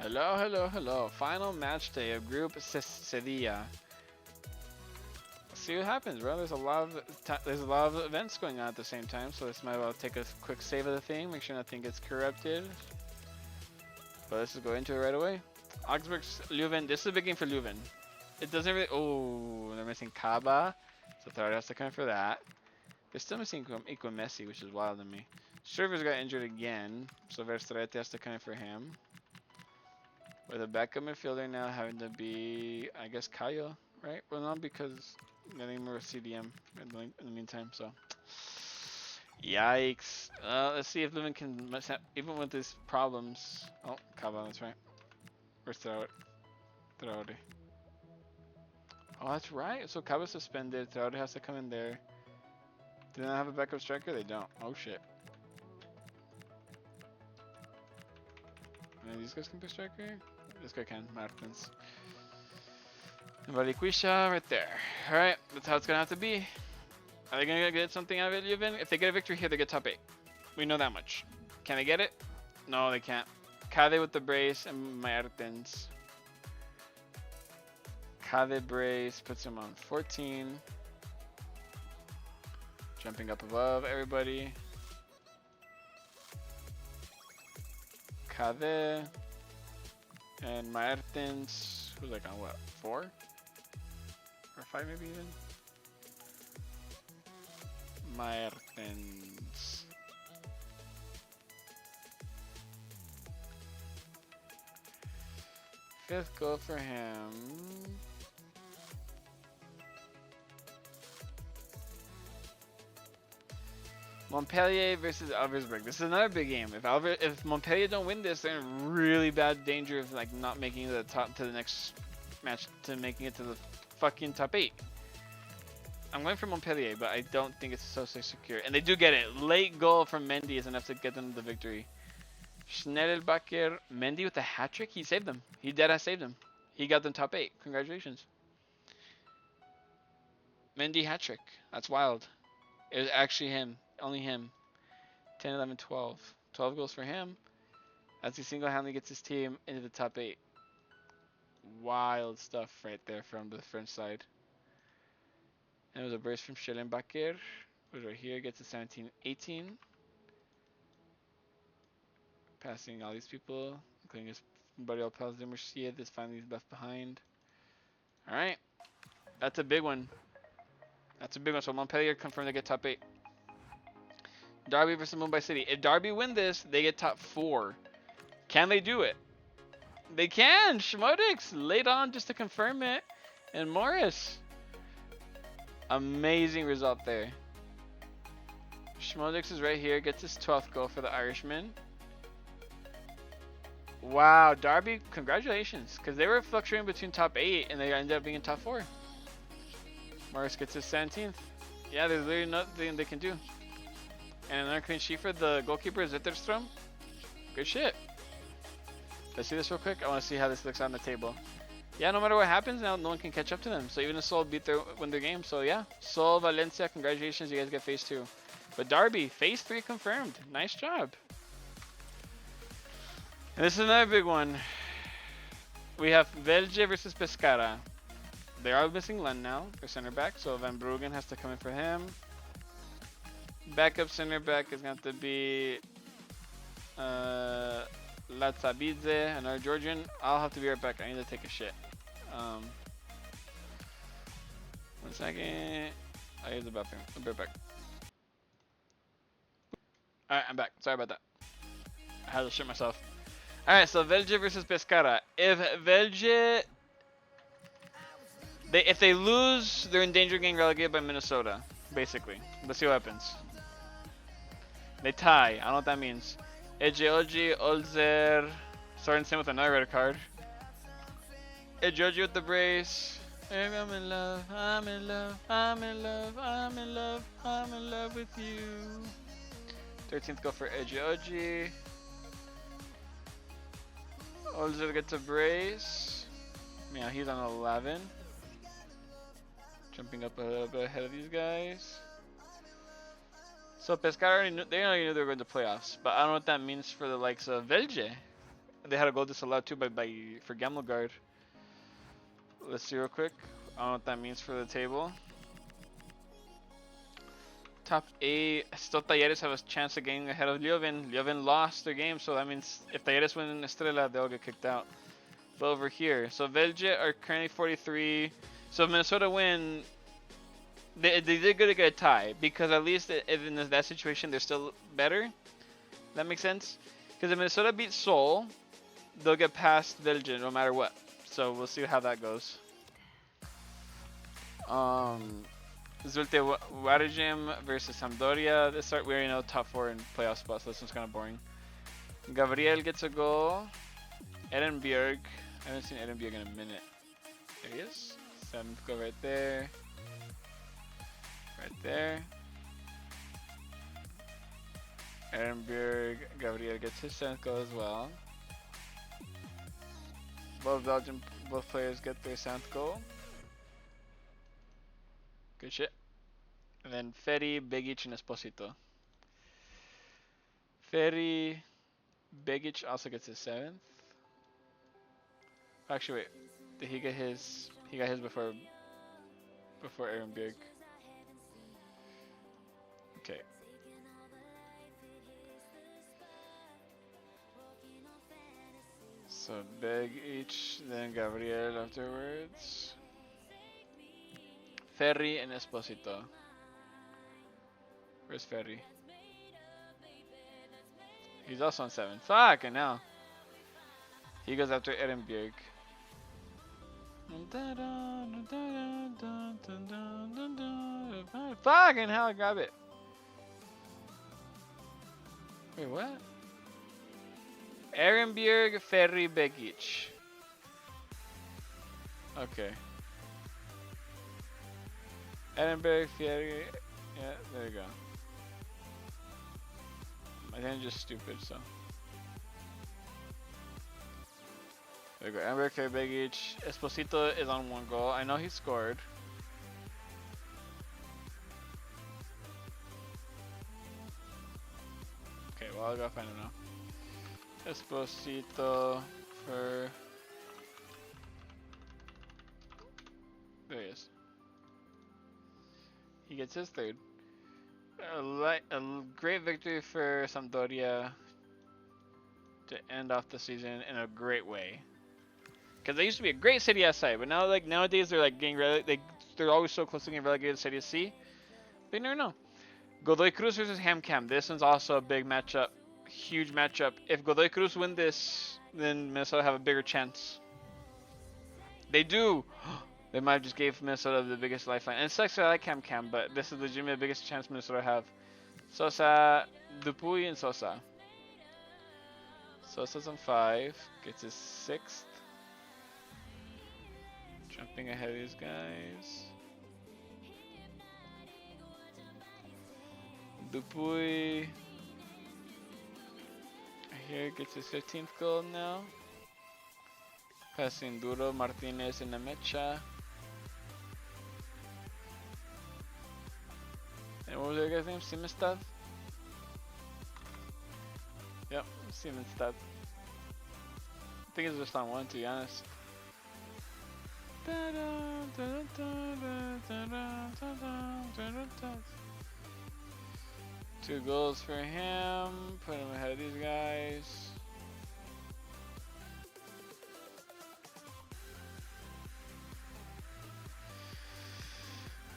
Hello, hello, hello. Final match day of Group Sevilla. Let's see what happens, bro. There's a lot of events going on at the same time, so this might as well take a quick save of the thing, make sure nothing gets corrupted. But let's just go into it right away. Augsburg's Leuven. This is a big game for Leuven. It doesn't really. Oh, they're missing Kaba, so Third has to come for that. They're still missing Messi, which is wild to me. Servers got injured again, so Verstrete has to come in for him. With a backup midfielder now having to be, I guess, Caio, right? Well, not because getting more CDM in the meantime, so. Yikes. Let's see if Leuven can, even with these problems. Oh, Kaba, that's right. Where's Traore? Oh, that's right. So Kaba's suspended. Traore has to come in there. Do they not have a backup striker? They don't. Oh, shit. And these guys can be striker? This guy can. Martins. And Balikwisha right there. Alright, that's how it's gonna have to be. Are they gonna get something out of it, Leuven? If they get a victory here, they get top 8. We know that much. Can they get it? No, they can't. Kade with the brace and Martins. Kade brace puts him on 14. Jumping up above everybody. Kade and Martins, who's like on what, 4? Or 5 maybe even? Martins. Fifth goal for him. Montpellier versus Alversberg. This is another big game. If Montpellier don't win this, they're in really bad danger of like not making it to the next match, to making it to the fucking top 8. I'm going for Montpellier, but I don't think it's so secure. And they do get it. Late goal from Mendy is enough to get them the victory. Schnellbacher, Mendy with a hat trick. He saved them. He deadass saved them. He got them top 8. Congratulations. Mendy hat trick. That's wild. It was actually him. Only him. 10, 11, 12. 12 goals for him. As he single-handedly gets his team into the top 8. Wild stuff right there from the French side. And it was a burst from Schellenbacher. Who's right here. Gets to 17, 18. Passing all these people. Including his buddy Alpaz de Murcia. This finally left behind. Alright. That's a big one. That's a big one. So Montpellier confirmed they get top 8. Derby versus Mumbai City. If Derby win this, they get top 4. Can they do it? They can! Schmodix laid on just to confirm it. And Morris. Amazing result there. Schmodix is right here. Gets his 12th goal for the Irishman. Wow, Derby, congratulations. Because they were fluctuating between top 8 and they ended up being in top 4. Morris gets his 17th. Yeah, there's literally nothing they can do. And another clean sheet for the goalkeeper, Zitterstrom. Good shit. Let's see this real quick. I want to see how this looks on the table. Yeah, no matter what happens, now no one can catch up to them. So even if Seoul win their game. So yeah, Seoul, Valencia, congratulations. You guys get phase 2. But Derby, phase 3 confirmed. Nice job. And this is another big one. We have Velje versus Pescara. They are missing Lund now, their center back, so Van Bruggen has to come in for him. Backup center back is going to have to be Latsabidze, another Georgian. I'll have to be right back. I need to take a shit. 1 second. I use the bathroom. I'll be right back. Alright, I'm back. Sorry about that. I had to shit myself. Alright, so Velje versus Pescara. If Velje... If they lose, they're in danger of getting relegated by Minnesota, basically. Let's see what happens. They tie. I don't know what that means. Ejeoji, Olzer, starting same with another red card. Ejeoji with the brace. I'm in love, I'm in love, I'm in love, I'm in love, I'm in love with you. 13th goal for Ejeoji. Olzer gets a brace. Yeah, he's on 11. Jumping up a little bit ahead of these guys. So Pescara already knew, they already knew they were going to playoffs, but I don't know what that means for the likes of Velje. they had a goal disallowed too for Gamelgard. Let's see real quick. I don't know what that means for the table. Top 8, still Talleres have a chance of getting ahead of Leuven. Leuven lost their game, so that means if Talleres win Estrella, they'll get kicked out. But over here, so Velje are currently 43. So if Minnesota win, they did good to get a tie, because at least in that situation, they're still better. That makes sense? Because if Minnesota beats Seoul, they'll get past Velje no matter what. So we'll see how that goes. Zulte Waregem versus Sampdoria. This start, we already know top 4 in playoff spots. So this one's kind of boring. Gabriel gets a goal. Edenbjerg. I haven't seen Edenbjerg in a minute. There he is. 7th goal right there. Right there. Edenbjerg. Gabriel gets his 7th goal as well. Both players get their 7th goal. Good shit. And then Ferry, Begic, and Esposito. Ferry, Begic also gets his 7th. Actually, wait. Did he get his? He got his before Erenbjerg. Okay. So Begic, then Gabriel afterwards. Ferry and Esposito. Where's Ferry? He's also on 7. Fucking hell. He goes after Erenbjerg. Fucking hell, grab it. Wait, what? Erenbjerg, Ferry, Begic. Okay. Erenbjerg, Ferry. Yeah, there you go. I think I'm just stupid, so. There we go. Erenbjerg, Ferry, Begic. Esposito is on 1 goal. I know he scored. Okay, well, I'll go find him now. Esposito for. There he is. He gets his 3rd. A great victory for Sampdoria to end off the season in a great way. Because they used to be a great Serie A side, but now, like, nowadays they're like getting they're always so close to getting relegated to Serie C. But you never know. Godoy Cruz versus Hamcam. This one's also a big matchup, huge matchup. If Godoy Cruz win this, then Minnesota have a bigger chance. They do. They might have just gave Minnesota the biggest lifeline. And it sucks that I like Hamcam, but this is legitimately the biggest chance Minnesota have. Sosa, Dupuy, and Sosa. Sosa's on 5, gets his 6th. Jumping ahead of these guys. Dupuy here gets his 15th goal now. Passing Duro, Martinez, and Amecha. And what was the other guy's name? Simonstad? Yep, Simonstad. I think it's just on 1, to be honest. 2 goals for him. Put him ahead of these guys.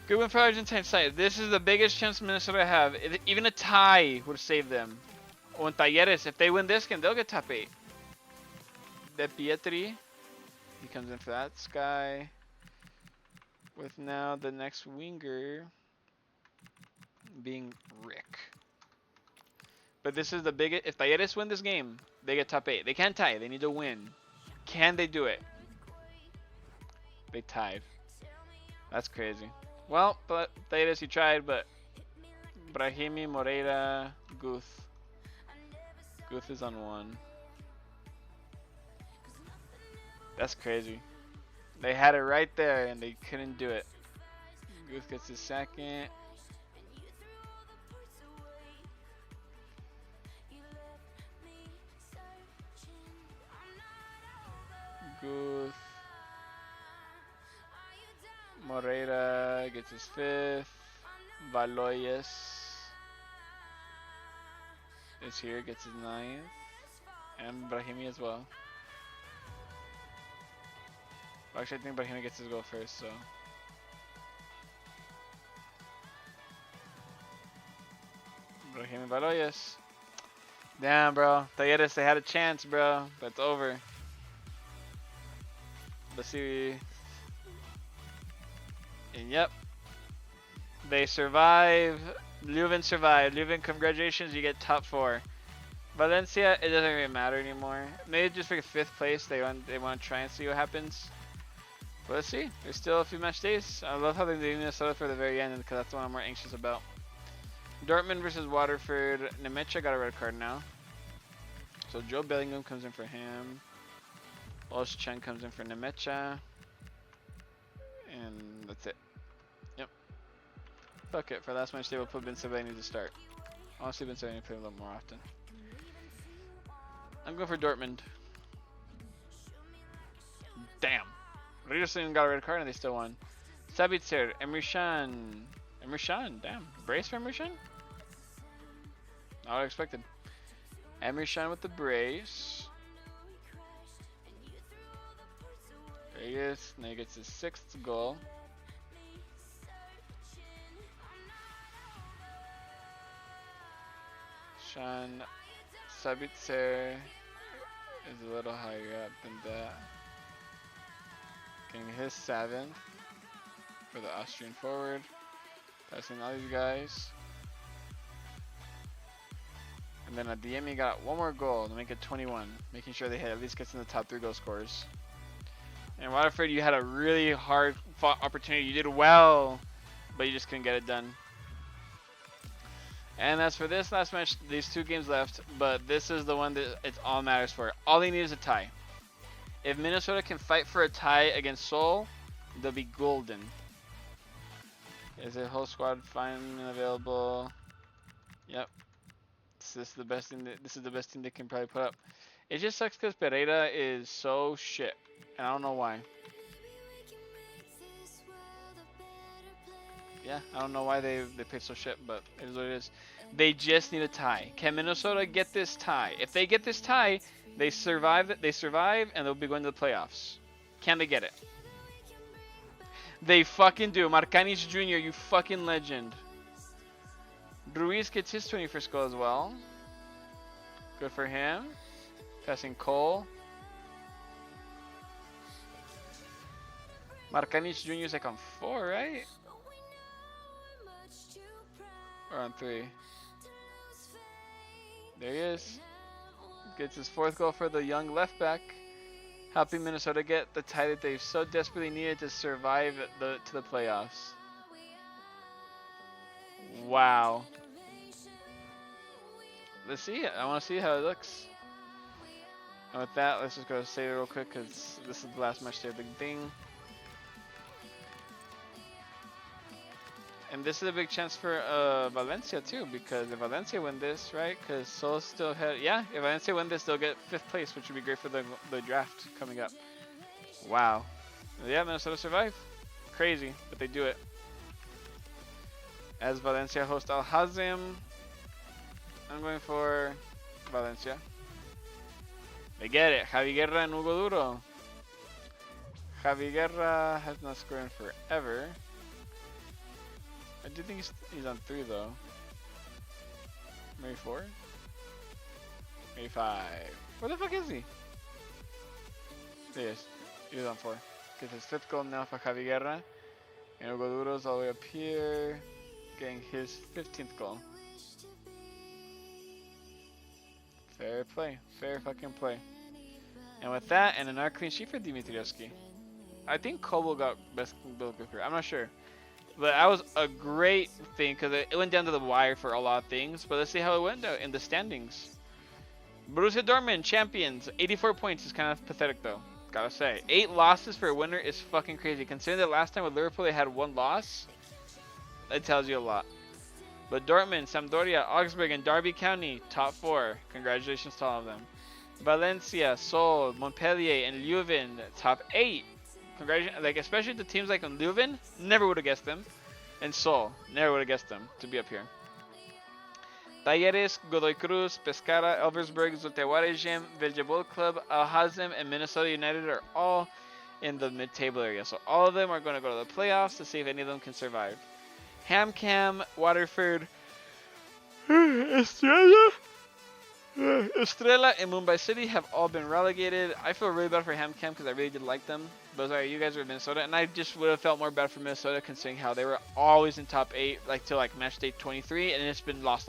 Good win for Argentine side. This is the biggest chance Minnesota have. Even a tie would save them. On Talleres, if they win this game, they'll get top 8. De Pietri. He comes in for that Sky. With now the next winger being Rick. But this is the biggest. If Talleres win this game, they get top 8. They can't tie. They need to win. Can they do it? They tied. That's crazy. Well, but Talleres, he tried, but Brahimi, Moreira, Guth. Guth is on 1. That's crazy. They had it right there and they couldn't do it. Guth gets his 2nd. Guth. Moreira gets his 5th. Valoyes is here, gets his 9th. And Brahimi as well. Actually, I think Brahimi gets his goal first, so. Brahimi Valoyes. Damn, bro. Talleres, they had a chance, bro. But it's over. Let's see. And yep. They survive. Leuven survived. Leuven, congratulations, you get top 4. Valencia, it doesn't really matter anymore. Maybe just for 5th place, they want to try and see what happens. But let's see. There's still a few match days. I love how they're doing Minnesota for the very end because that's the one I'm more anxious about. Dortmund versus Waterford. Nemecha got a red card now. So Joe Bellingham comes in for him. Walsh Chen comes in for Nemecha. And that's it. Yep. Fuck it. For last match day, we'll put Ben Sebaini to start. Honestly, Ben Sebaini play a little more often. I'm going for Dortmund. Damn. Riederson got a red card and they still won. Sabitzer, Emre Can. Emre Can, damn. Brace for Emre Can? Not what I expected. Emre Can with the brace. There he is. Now he gets his 6th goal. Can Sabitzer is a little higher up than that. Getting his 7th for the Austrian forward. Passing all these guys. And then at the end, he got one more goal to make it 21, making sure they at least gets in the top 3 goal scorers. And Waterford, you had a really hard fought opportunity. You did well, but you just couldn't get it done. And as for this last match, these 2 games left, but this is the one that it all matters for. All they need is a tie. If Minnesota can fight for a tie against Seoul, they'll be golden. Is a whole squad fine and available? Yep. This is the best thing. This is the best thing they can probably put up. It just sucks because Pereira is so shit, and I don't know why. Yeah, I don't know why they picked so shit, but it is what it is. They just need a tie. Can Minnesota get this tie? If they get this tie, they survive. They survive, and they'll be going to the playoffs. Can they get it? They fucking do. Marcanis Jr., you fucking legend. Ruiz gets his 21st goal as well. Good for him. Passing Cole. Marcanis Jr. is like on 4, right? Or on 3. There he is. Gets his 4th goal for the young left back. Helping Minnesota get the tie that they've so desperately needed to survive to the playoffs. Wow. Let's see it. I want to see how it looks. And with that, let's just go save it real quick because this is the last match day of the thing. And this is a big chance for Valencia too, because if Valencia win this, right? Because Sol still had, yeah. If Valencia win this, they'll get 5th place, which would be great for the draft coming up. Wow. Yeah, Minnesota survive. Crazy, but they do it. As Valencia host Al Hazim, I'm going for Valencia. They get it. Javi Guerra and Hugo Duro. Javi Guerra has not scored in forever. I do think he's on 3 though. Maybe 4? Maybe 5. Where the fuck is he? There he is. He was on 4. Gets his 5th goal now for Javi Guerra. And Hugo Duro's all the way up here. Getting his 15th goal. Fair play. Fair fucking play. And with that, and another clean sheet for Dimitrievski. I think Kobo got best goalkeeper. I'm not sure. But that was a great thing because it went down to the wire for a lot of things. But let's see how it went in the standings. Borussia Dortmund, champions. 84 points is kind of pathetic though. Gotta say. 8 losses for a winner is fucking crazy. Considering that last time with Liverpool they had 1 loss. That tells you a lot. But Dortmund, Sampdoria, Augsburg, and Derby County, top 4. Congratulations to all of them. Valencia, Sol, Montpellier, and Leuven, top 8. Congratulations, like especially the teams like Leuven, never would have guessed them, and Sol, never would have guessed them to be up here. Talleres, Godoy Cruz, Pescara, Elversberg, Zulte Vegetable Club, Al Hazem, and Minnesota United are all in the mid-table area. So all of them are going to go to the playoffs to see if any of them can survive. HamCam, Waterford, Estrella, Estrella, and Mumbai City have all been relegated. I feel really bad for HamCam because I really did like them. But sorry, you guys are Minnesota, and I just would have felt more bad for Minnesota considering how they were always in top 8, like till like match day 23, and it's been lost,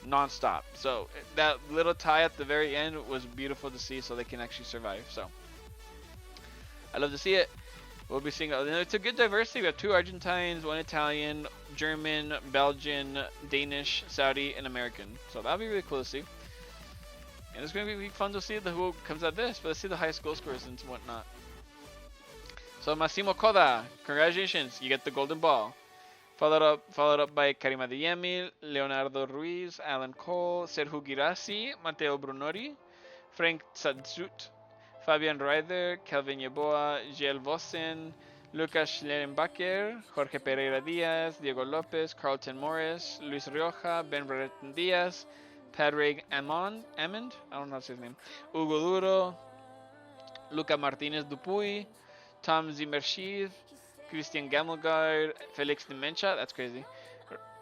non-stop. So that little tie at the very end was beautiful to see, so they can actually survive. So I love to see it. We'll be seeing it's a good diversity. We have 2 Argentines, 1 Italian, German, Belgian, Danish, Saudi, and American. So that'll be really cool to see. And it's going to be fun to see who comes out of this, but let's see the highest goal scorers and whatnot. So Massimo Coda, congratulations, you get the golden ball. Followed up by Karim Adeyemi, Leonardo Ruiz, Alan Cole, Sergio Girassi, Matteo Brunori, Frank Tzadzut, Fabian Reider, Kelvin Yeboah, Giel Vossen, Lucas Schlerenbacher, Jorge Pereira Diaz, Diego Lopez, Carlton Morris, Luis Rioja, Ben Brereton Diaz, Padraig Amond, I don't know how to say his name, Hugo Duro, Luca Martinez Dupuy, Tom Zimmerschid, Christian Gamelgard, Felix Demencha, that's crazy,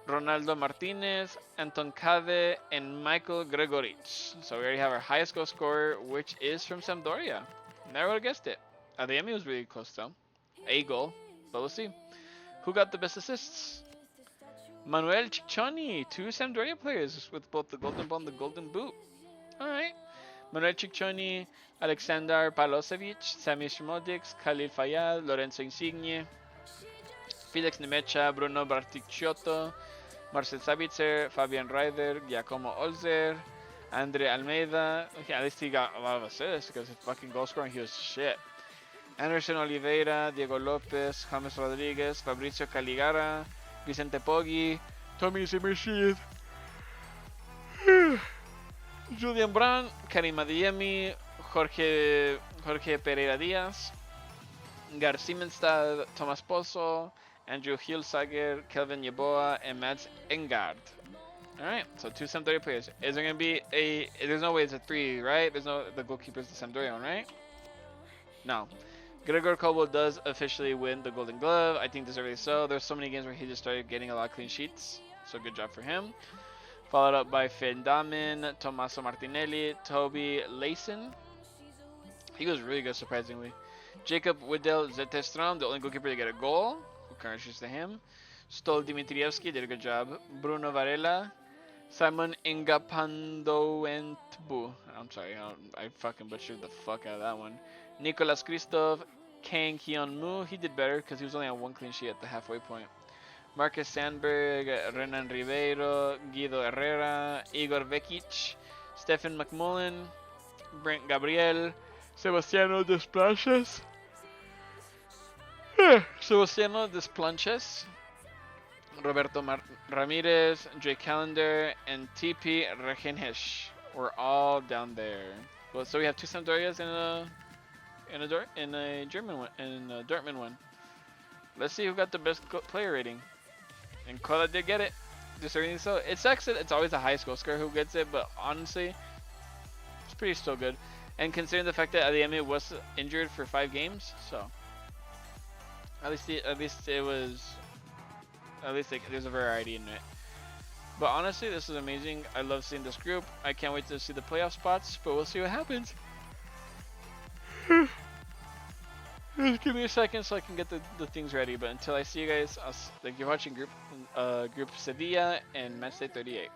Ronaldo Martinez, Anton Cade, and Michael Gregorich. So we already have our highest goal scorer, which is from Sampdoria. Never would have guessed it. Adeyemi was really close though. A goal, but we'll see. Who got the best assists? Manuel Ciccioni, 2 Sampdoria players with both the golden ball and the golden boot. Alright. Manuel Ciccioni, Alexander Palosevic, Sami Shmodix, Khalil Fayad, Lorenzo Insigne, Felix Nemecha, Bruno Barticciotto, Marcel Sabitzer, Fabian Reider, Giacomo Olzer, Andre Almeida. Okay, at least he got a lot of assists because his fucking goal scoring, he was shit. Anderson Oliveira, Diego Lopez, James Rodriguez, Fabrizio Caligara, Vicente Poggi, Tommy Zimmerschid, Julian Brand, Karim Adeyemi, Jorge Pereira Diaz, Gar Simenstad, Thomas Pozo, Andrew Hilsager, Kelvin Yeboah, and Mads Engard. Alright, so 2 Sampdoria players. Is there going to be a... There's no way it's a 3, right? There's no... The goalkeeper's the Sampdoria one, right? No. Gregor Kobel does officially win the Golden Glove. I think deservedly so. There's so many games where he just started getting a lot of clean sheets. So good job for him. Followed up by Finn Dahmen, Tommaso Martinelli, Toby Layson. He was really good, surprisingly. Jacob Widell Zetterstrom, the only goalkeeper to get a goal. Congratulations to him. Stol Dimitrievski did a good job. Bruno Varela. Simon Ingapandoentbu. I'm sorry, I fucking butchered the fuck out of that one. Nicolas Christoph. Kang Hyun Moo. He did better because he was only on 1 clean sheet at the halfway point. Marcus Sandberg. Renan Ribeiro. Guido Herrera. Igor Vekic. Stefan McMullen. Brent Gabriel. Sebastiano Desplanches. Sebastiano Desplanches. Roberto Ramirez, Drake Callender, and TP Regenhesh. We're all down there. Well, so we have 2 Sampdorias in a German one, in a Dortmund one. Let's see who got the best player rating. And Kola did get it. Deserving so. It sucks that it's always the highest goal scorer who gets it, but honestly, it's pretty still good. And considering the fact that Adeyemi was injured for 5 games, so at least there's a variety in it. But honestly, this is amazing. I love seeing this group. I can't wait to see the playoff spots, but we'll see what happens. Just give me a second so I can get the things ready. But until I see you guys, you're watching Group Sevilla and Matchday 38.